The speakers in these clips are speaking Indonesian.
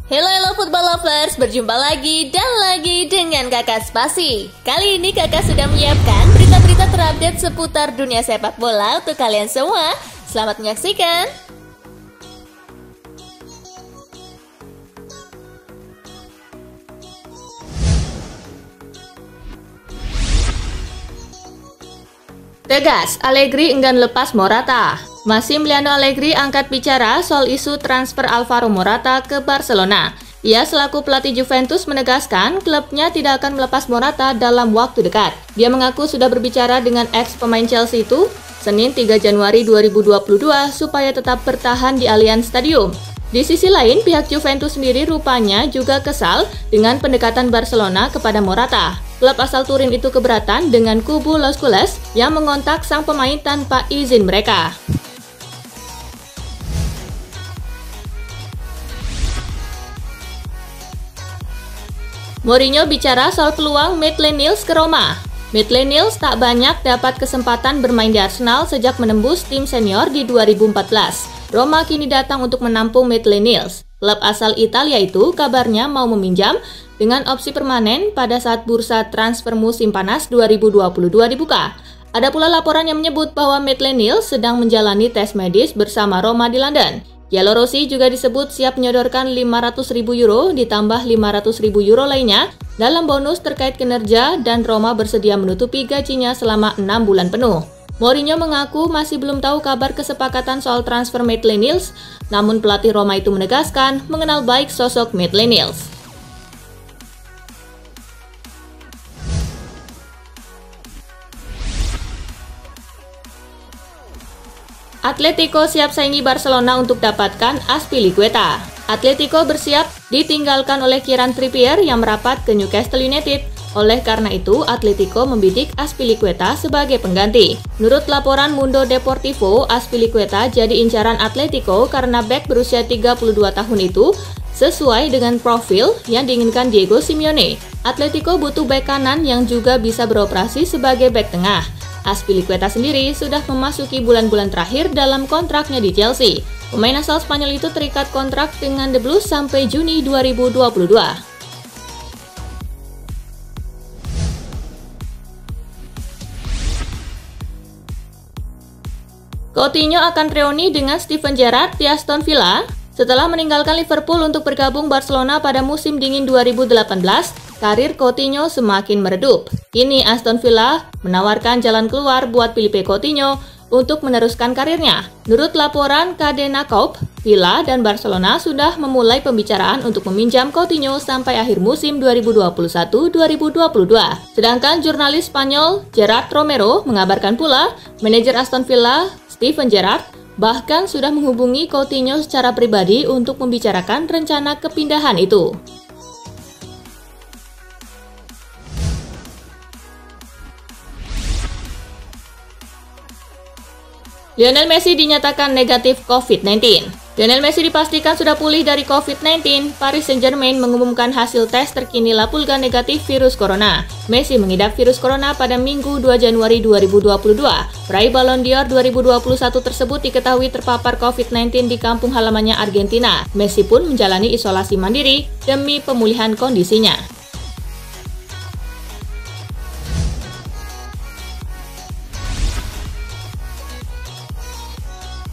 Hello football lovers, berjumpa lagi dan lagi dengan Kakak Spasi. Kali ini Kakak sudah menyiapkan berita-berita terupdate seputar dunia sepak bola untuk kalian semua. Selamat menyaksikan. Tegas, Allegri enggan lepas Morata. Massimiliano Allegri angkat bicara soal isu transfer Alvaro Morata ke Barcelona. Ia selaku pelatih Juventus menegaskan klubnya tidak akan melepas Morata dalam waktu dekat. Dia mengaku sudah berbicara dengan ex pemain Chelsea itu Senin 3 Januari 2022 supaya tetap bertahan di Allianz Stadium. Di sisi lain, pihak Juventus sendiri rupanya juga kesal dengan pendekatan Barcelona kepada Morata. Klub asal Turin itu keberatan dengan kubu Los Culés yang mengontak sang pemain tanpa izin mereka. Mourinho bicara soal peluang Maitland-Niles ke Roma. Maitland-Niles tak banyak dapat kesempatan bermain di Arsenal sejak menembus tim senior di 2014. Roma kini datang untuk menampung Maitland-Niles. Klub asal Italia itu kabarnya mau meminjam dengan opsi permanen pada saat bursa transfer musim panas 2022 dibuka. Ada pula laporan yang menyebut bahwa Maitland-Niles sedang menjalani tes medis bersama Roma di London. Giallorossi juga disebut siap menyodorkan 500.000 euro ditambah 500.000 euro lainnya dalam bonus terkait kinerja dan Roma bersedia menutupi gajinya selama 6 bulan penuh. Mourinho mengaku masih belum tahu kabar kesepakatan soal transfer Maitland-Niles, namun pelatih Roma itu menegaskan mengenal baik sosok Maitland-Niles. Atletico siap saingi Barcelona untuk dapatkan Azpilicueta. Atletico bersiap ditinggalkan oleh Kieran Trippier yang merapat ke Newcastle United. Oleh karena itu, Atletico membidik Azpilicueta sebagai pengganti. Menurut laporan Mundo Deportivo, Azpilicueta jadi incaran Atletico karena bek berusia 32 tahun itu sesuai dengan profil yang diinginkan Diego Simeone. Atletico butuh bek kanan yang juga bisa beroperasi sebagai bek tengah. Azpilicueta sendiri sudah memasuki bulan-bulan terakhir dalam kontraknya di Chelsea. Pemain asal Spanyol itu terikat kontrak dengan The Blues sampai Juni 2022. Coutinho akan reuni dengan Steven Gerrard di Aston Villa. Setelah meninggalkan Liverpool untuk bergabung Barcelona pada musim dingin 2018, karir Coutinho semakin meredup. Kini Aston Villa menawarkan jalan keluar buat Philippe Coutinho untuk meneruskan karirnya. Menurut laporan Cadena COPE, Villa dan Barcelona sudah memulai pembicaraan untuk meminjam Coutinho sampai akhir musim 2021-2022. Sedangkan jurnalis Spanyol Gerard Romero mengabarkan pula, manajer Aston Villa, Steven Gerrard, bahkan sudah menghubungi Coutinho secara pribadi untuk membicarakan rencana kepindahan itu. Lionel Messi dinyatakan negatif COVID-19. Lionel Messi dipastikan sudah pulih dari COVID-19. Paris Saint-Germain mengumumkan hasil tes terkini La Pulga negatif virus corona. Messi mengidap virus corona pada Minggu 2 Januari 2022. Peraih Ballon d'Or 2021 tersebut diketahui terpapar COVID-19 di kampung halamannya Argentina. Messi pun menjalani isolasi mandiri demi pemulihan kondisinya.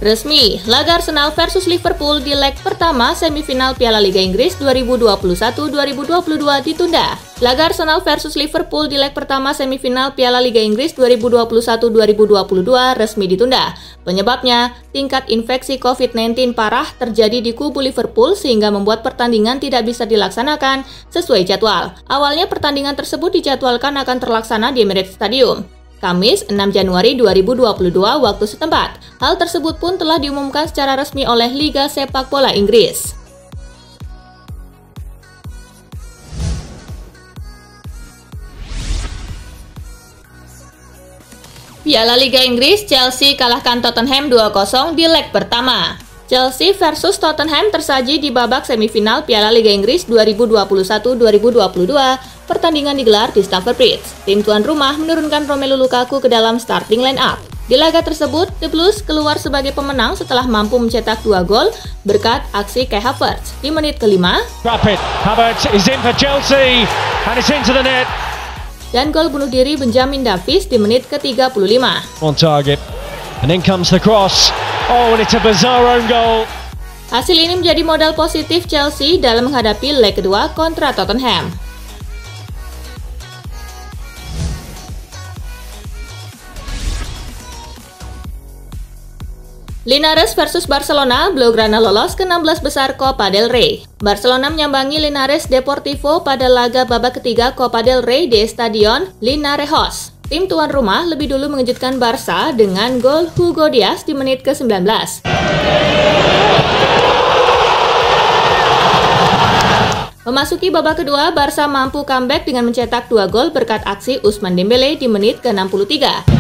Resmi, laga Arsenal versus Liverpool di leg pertama semifinal Piala Liga Inggris 2021-2022 ditunda. Laga Arsenal versus Liverpool di leg pertama semifinal Piala Liga Inggris 2021-2022 resmi ditunda. Penyebabnya, tingkat infeksi COVID-19 parah terjadi di kubu Liverpool sehingga membuat pertandingan tidak bisa dilaksanakan sesuai jadwal. Awalnya pertandingan tersebut dijadwalkan akan terlaksana di Emirates Stadium Kamis 6 Januari 2022 waktu setempat. Hal tersebut pun telah diumumkan secara resmi oleh Liga Sepak Bola Inggris. Piala Liga Inggris, Chelsea kalahkan Tottenham 2-0 di leg pertama. Chelsea versus Tottenham tersaji di babak semifinal Piala Liga Inggris 2021-2022. Pertandingan digelar di Stamford Bridge. Tim tuan rumah menurunkan Romelu Lukaku ke dalam starting line-up. Di laga tersebut, The Blues keluar sebagai pemenang setelah mampu mencetak 2 gol berkat aksi Kai Havertz di menit ke-5. Rapid, Havertz is in for Chelsea and it's into the net. Dan gol bunuh diri Benjamin Davies di menit ke-35. On target, and then comes the cross. Oh, and it's a bizarre own goal. Hasil ini menjadi modal positif Chelsea dalam menghadapi leg kedua kontra Tottenham. Linares versus Barcelona, Blaugrana lolos ke 16 besar Copa del Rey. Barcelona menyambangi Linares Deportivo pada laga babak ketiga Copa del Rey di Stadion Linarejos. Tim tuan rumah lebih dulu mengejutkan Barca dengan gol Hugo Diaz di menit ke-19. Memasuki babak kedua, Barca mampu comeback dengan mencetak 2 gol berkat aksi Ousmane Dembélé di menit ke-63.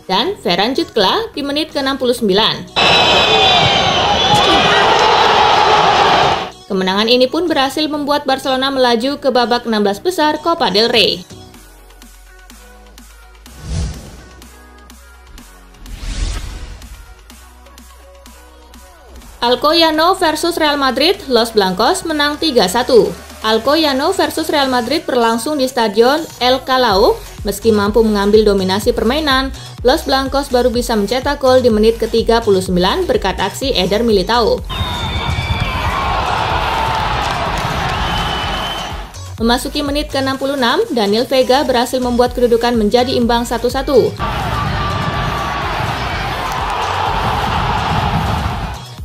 Dan Ferran Jutgla di menit ke-69. Kemenangan ini pun berhasil membuat Barcelona melaju ke babak 16 besar Copa del Rey. Alcoyano versus Real Madrid, Los Blancos menang 3-1. Alcoyano versus Real Madrid berlangsung di Stadion El Callao. Meski mampu mengambil dominasi permainan, Los Blancos baru bisa mencetak gol di menit ke-39 berkat aksi Eder Militao. Memasuki menit ke-66, Daniel Vega berhasil membuat kedudukan menjadi imbang 1-1.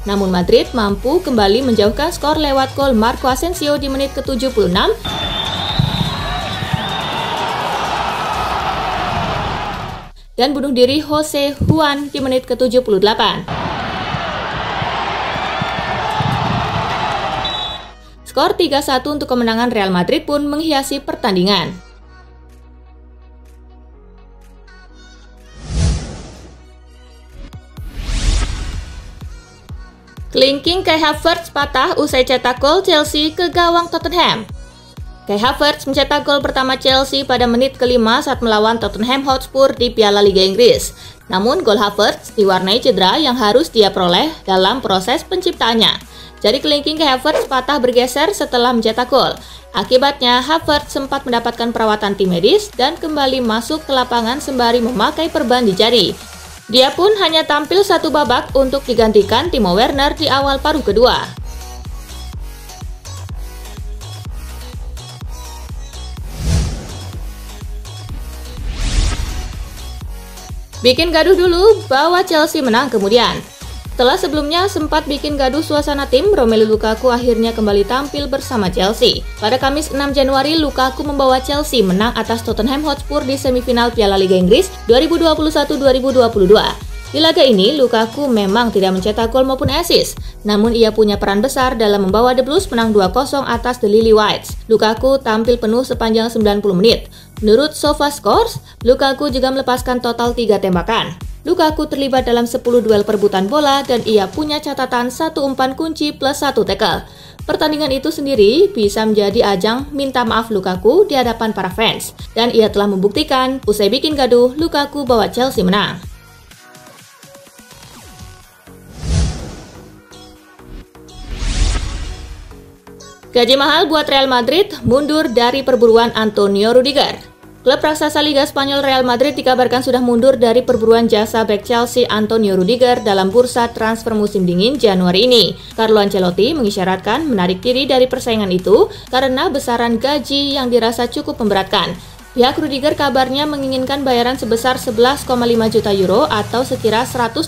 Namun Madrid mampu kembali menjauhkan skor lewat gol Marco Asensio di menit ke-76. Dan bunuh diri Jose Juan di menit ke-78. Skor 3-1 untuk kemenangan Real Madrid pun menghiasi pertandingan. Kelingking Kai Havertz patah usai cetak gol Chelsea ke gawang Tottenham. Kai Havertz mencetak gol pertama Chelsea pada menit ke-5 saat melawan Tottenham Hotspur di Piala Liga Inggris. Namun gol Havertz diwarnai cedera yang harus dia peroleh dalam proses penciptaannya. Jari kelingking Kai Havertz patah bergeser setelah mencetak gol. Akibatnya Havertz sempat mendapatkan perawatan tim medis dan kembali masuk ke lapangan sembari memakai perban di jari. Dia pun hanya tampil 1 babak untuk digantikan Timo Werner di awal paruh kedua. Bikin gaduh dulu, bawa Chelsea menang kemudian. Setelah sebelumnya sempat bikin gaduh suasana tim, Romelu Lukaku akhirnya kembali tampil bersama Chelsea. Pada Kamis 6 Januari, Lukaku membawa Chelsea menang atas Tottenham Hotspur di semifinal Piala Liga Inggris 2021-2022. Di laga ini, Lukaku memang tidak mencetak gol maupun assist, namun ia punya peran besar dalam membawa The Blues menang 2-0 atas The Lily Whites. Lukaku tampil penuh sepanjang 90 menit. Menurut SofaScores, Lukaku juga melepaskan total 3 tembakan. Lukaku terlibat dalam 10 duel perebutan bola dan ia punya catatan 1 umpan kunci plus 1 tackle. Pertandingan itu sendiri bisa menjadi ajang minta maaf Lukaku di hadapan para fans. Dan ia telah membuktikan, usai bikin gaduh, Lukaku bawa Chelsea menang. Gaji mahal buat Real Madrid mundur dari perburuan Antonio Rudiger. Klub raksasa Liga Spanyol Real Madrid dikabarkan sudah mundur dari perburuan jasa bek Chelsea Antonio Rudiger dalam bursa transfer musim dingin Januari ini. Carlo Ancelotti mengisyaratkan menarik diri dari persaingan itu karena besaran gaji yang dirasa cukup memberatkan. Pihak Rudiger kabarnya menginginkan bayaran sebesar 11,5 juta euro atau sekira 187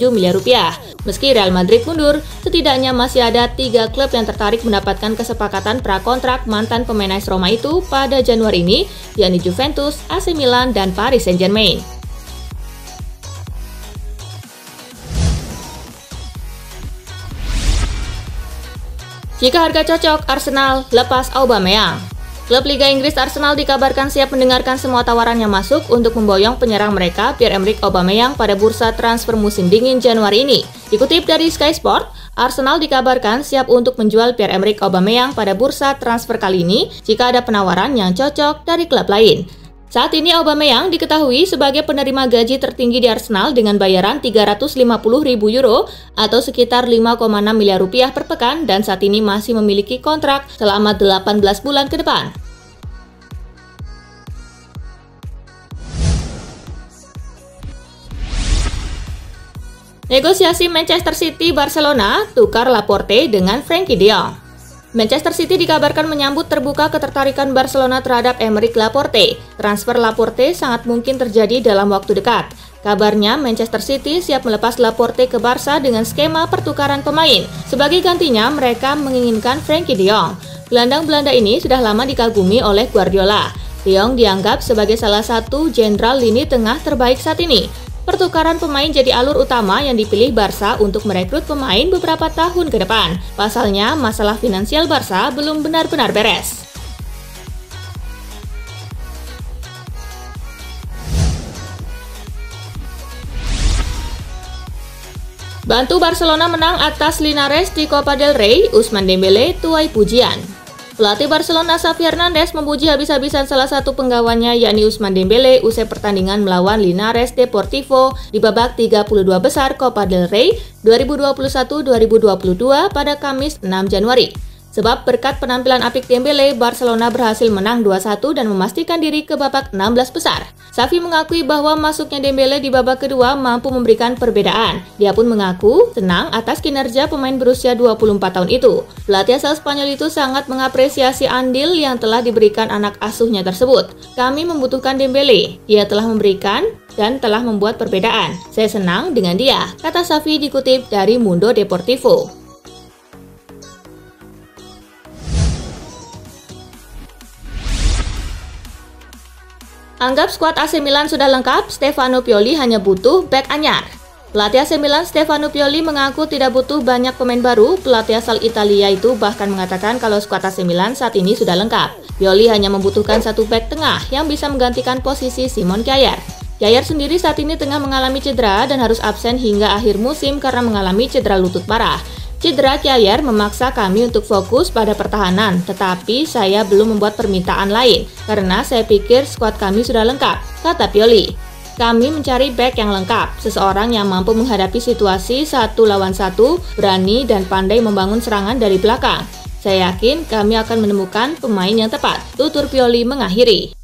miliar rupiah. Meski Real Madrid mundur, setidaknya masih ada 3 klub yang tertarik mendapatkan kesepakatan prakontrak mantan pemain AS Roma itu pada Januari ini, yakni Juventus, AC Milan, dan Paris Saint-Germain. Jika harga cocok, Arsenal lepas Aubameyang. Klub Liga Inggris Arsenal dikabarkan siap mendengarkan semua tawaran yang masuk untuk memboyong penyerang mereka Pierre-Emerick Aubameyang pada bursa transfer musim dingin Januari ini. Dikutip dari Sky Sport, Arsenal dikabarkan siap untuk menjual Pierre-Emerick Aubameyang pada bursa transfer kali ini jika ada penawaran yang cocok dari klub lain. Saat ini Aubameyang diketahui sebagai penerima gaji tertinggi di Arsenal dengan bayaran 350.000 euro atau sekitar 5,6 miliar rupiah per pekan dan saat ini masih memiliki kontrak selama 18 bulan ke depan. Negosiasi Manchester City Barcelona tukar Laporte dengan Frenkie de Jong. Manchester City dikabarkan menyambut terbuka ketertarikan Barcelona terhadap Aymeric Laporte. Transfer Laporte sangat mungkin terjadi dalam waktu dekat. Kabarnya Manchester City siap melepas Laporte ke Barca dengan skema pertukaran pemain. Sebagai gantinya, mereka menginginkan Frenkie de Jong. Gelandang Belanda ini sudah lama dikagumi oleh Guardiola. De Jong dianggap sebagai salah satu jenderal lini tengah terbaik saat ini. Pertukaran pemain jadi alur utama yang dipilih Barca untuk merekrut pemain beberapa tahun ke depan. Pasalnya, masalah finansial Barca belum benar-benar beres. Bantu Barcelona menang atas Linares di Copa del Rey, Ousmane Dembélé tuai pujian. Pelatih Barcelona Xavi Hernandez memuji habis-habisan salah satu penggawannya yakni Ousmane Dembélé usai pertandingan melawan Linares Deportivo di babak 32 besar Copa del Rey 2021-2022 pada Kamis 6 Januari. Sebab berkat penampilan apik Dembélé, Barcelona berhasil menang 2-1 dan memastikan diri ke babak 16 besar. Xavi mengakui bahwa masuknya Dembélé di babak kedua mampu memberikan perbedaan. Dia pun mengaku senang atas kinerja pemain berusia 24 tahun itu. Pelatih asal Spanyol itu sangat mengapresiasi andil yang telah diberikan anak asuhnya tersebut. Kami membutuhkan Dembélé. Dia telah memberikan dan telah membuat perbedaan. Saya senang dengan dia, kata Xavi dikutip dari Mundo Deportivo. Anggap skuad AC Milan sudah lengkap, Stefano Pioli hanya butuh bek anyar. Pelatih AC Milan Stefano Pioli mengaku tidak butuh banyak pemain baru. Pelatih asal Italia itu bahkan mengatakan kalau skuad AC Milan saat ini sudah lengkap. Pioli hanya membutuhkan satu bek tengah yang bisa menggantikan posisi Simon Kjaer. Kjaer sendiri saat ini tengah mengalami cedera dan harus absen hingga akhir musim karena mengalami cedera lutut parah. Cedera Kjaer memaksa kami untuk fokus pada pertahanan, tetapi saya belum membuat permintaan lain karena saya pikir skuad kami sudah lengkap, kata Pioli. Kami mencari bek yang lengkap, seseorang yang mampu menghadapi situasi 1 lawan 1, berani dan pandai membangun serangan dari belakang. Saya yakin kami akan menemukan pemain yang tepat, tutur Pioli mengakhiri.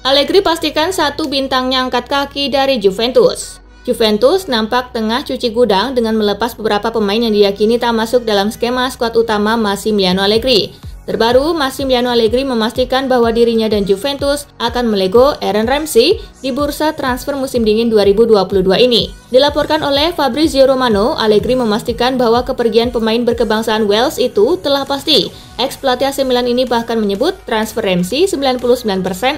Allegri pastikan satu bintangnya angkat kaki dari Juventus. Juventus nampak tengah cuci gudang dengan melepas beberapa pemain yang diyakini tak masuk dalam skema skuad utama Massimiliano Allegri. Terbaru, Massimiliano Allegri memastikan bahwa dirinya dan Juventus akan melego Aaron Ramsey di bursa transfer musim dingin 2022 ini. Dilaporkan oleh Fabrizio Romano, Allegri memastikan bahwa kepergian pemain berkebangsaan Wales itu telah pasti. Ex-pelatih AC Milan ini bahkan menyebut transfer Ramsey 99%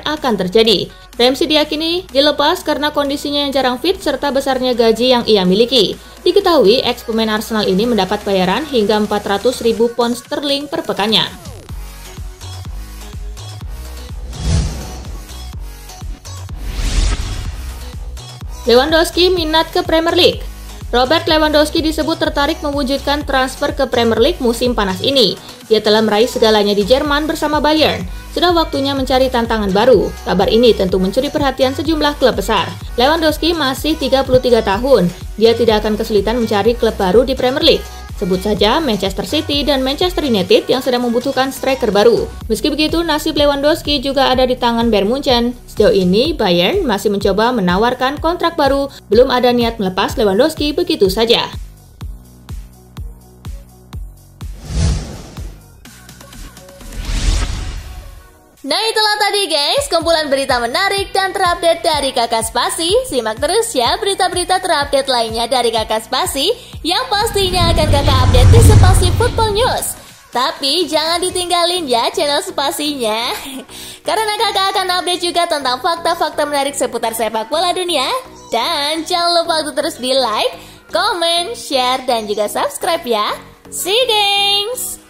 akan terjadi. Ramsey diyakini dilepas karena kondisinya yang jarang fit serta besarnya gaji yang ia miliki. Diketahui ex-pemain Arsenal ini mendapat bayaran hingga 400.000 pound sterling per pekannya. Lewandowski minat ke Premier League. Robert Lewandowski disebut tertarik mewujudkan transfer ke Premier League musim panas ini. Dia telah meraih segalanya di Jerman bersama Bayern. Sudah waktunya mencari tantangan baru. Kabar ini tentu mencuri perhatian sejumlah klub besar. Lewandowski masih 33 tahun. Dia tidak akan kesulitan mencari klub baru di Premier League. Sebut saja Manchester City dan Manchester United yang sedang membutuhkan striker baru. Meski begitu, nasib Lewandowski juga ada di tangan Bayern Munchen. Sejauh ini, Bayern masih mencoba menawarkan kontrak baru, belum ada niat melepas Lewandowski begitu saja. Nah itulah tadi guys, kumpulan berita menarik dan terupdate dari Kakak Spasi. Simak terus ya berita-berita terupdate lainnya dari Kakak Spasi yang pastinya akan Kakak update di Spasi Football News. Tapi jangan ditinggalin ya channel Spasinya, karena Kakak akan update juga tentang fakta-fakta menarik seputar sepak bola dunia. Dan jangan lupa untuk terus di like, comment, share, dan juga subscribe ya. See you, gengs!